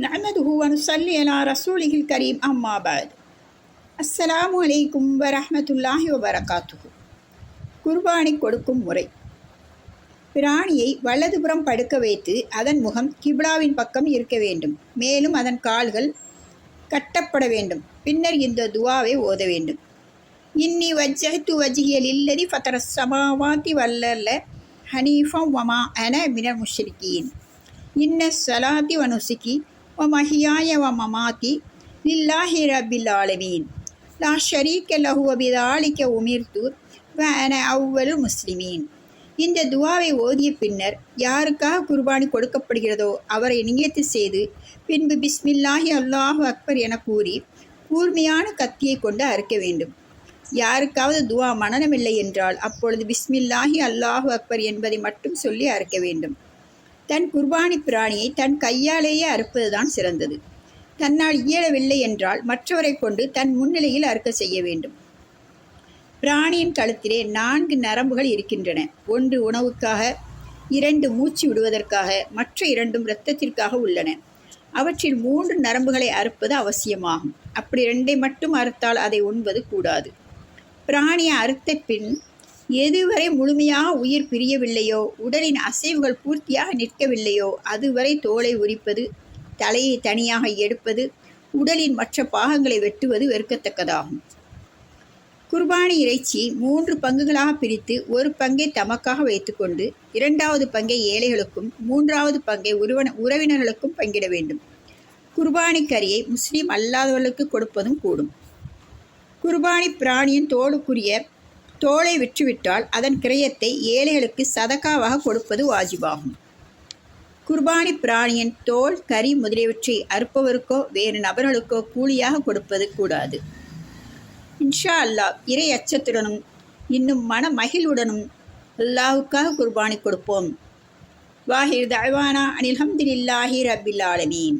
நஹ்மதுஹு வ நுஸல்லி அலா ரசூலிஹில் கரீம் அம்மா பஅத். அஸ்ஸலாமு அலைக்கும் வரஹ்மத்துல்லாஹி வபரகாத்துஹு. குர்பானி கொடுக்கும் முறை. பிராணியை வலதுபுறம் படுக்க வைத்து அதன் முகம் கிப்லாவின் பக்கம் இருக்க வேண்டும். மேலும் அதன் கால்கள் கட்டப்பட வேண்டும். பின்னர் இந்த துவாவை ஓத வேண்டும். இன்னி வஜ்ஜஹ்து வஜ்ஹிய லில்லதி ஃபதரஸ் ஸமாவாதி வல் ஹனீஃபம் வமா அன மினல் முஷ்ரிகீன். இன்ன ஸலாத்தி வ நுஸுகி வ மஹ்யாய வ மமாத்தி லில்லாஹி ரப்பில் ஆலமீன் லா ஷரீக லஹு வ பிதாலிக உமிர்து வ அன அவ்வலுல் முஸ்லிமீன். இந்த துவாவை ஓதிய பின்னர் யாருக்காக குர்பானி கொடுக்கப்படுகிறதோ அவரை நியத்து செய்து பின்பு பிஸ்மில்லாஹி அல்லாஹு அக்பர் என கூறி கூர்மையான கத்தியை கொண்டு அறுக்க வேண்டும். யாருக்காவது துவா மனனமில்லை என்றால் அப்பொழுது பிஸ்மில்லாஹி அல்லாஹு அக்பர் என்பதை மட்டும் சொல்லி அறுக்க வேண்டும். தன் குர்பானி பிராணியை தன் கையாலேயே அறுப்பதுதான் சிறந்தது. தன்னால் இயலவில்லை என்றால் மற்றவரை கொண்டு தன் முன்னிலையில் அறுக்க செய்ய வேண்டும். பிராணியின் கழுத்திலே 4 நரம்புகள் இருக்கின்றன. ஒன்று உணவுக்காக, 2 மூச்சு விடுவதற்காக, மற்ற 2 இரத்தத்திற்காக உள்ளன. அவற்றில் 3 நரம்புகளை அறுப்பது அவசியமாகும். அப்படி 2 மட்டும் அறுத்தால் அதை உண்பது கூடாது. பிராணியை அறுத்த பின் எதுவரை முழுமையாக உயிர் பிரியவில்லையோ, உடலின் அசைவுகள் பூர்த்தியாக நிற்கவில்லையோ அதுவரை தோலை உரிப்பது, தலையை தனியாக எடுப்பது, உடலின் மற்ற பாகங்களை வெட்டுவது வெறுக்கத்தக்கதாகும். குர்பானி இறைச்சி 3 பங்குகளாக பிரித்து ஒரு பங்கை தமக்காக வைத்துக்கொண்டு 2வது பங்கை ஏழைகளுக்கும் 3வது பங்கை உறவினர்களுக்கும் பங்கிட வேண்டும். குர்பானி கரியை முஸ்லீம் அல்லாதவர்களுக்கு கொடுப்பதும் கூடும். குர்பானி பிராணியின் தோலை விற்றுவிட்டால் அதன் கிரயத்தை ஏழைகளுக்கு சதகாவாக கொடுப்பது வாஜிபாகும். குர்பானி பிராணியின் தோல், கறி முதலியவற்றை அறுப்பவருக்கோ வேறு நபர்களுக்கோ கூலியாக கொடுப்பது கூடாது. இன்ஷா அல்லாஹ் இறை அச்சத்துடனும் இன்னும் மன மகிழ்வுடனும் அல்லாஹுக்காக குர்பானி கொடுப்போம். வாஹிர் தஅவானா அனில் ஹம்துலில்லாஹி ரப்பில் ஆலமீன்.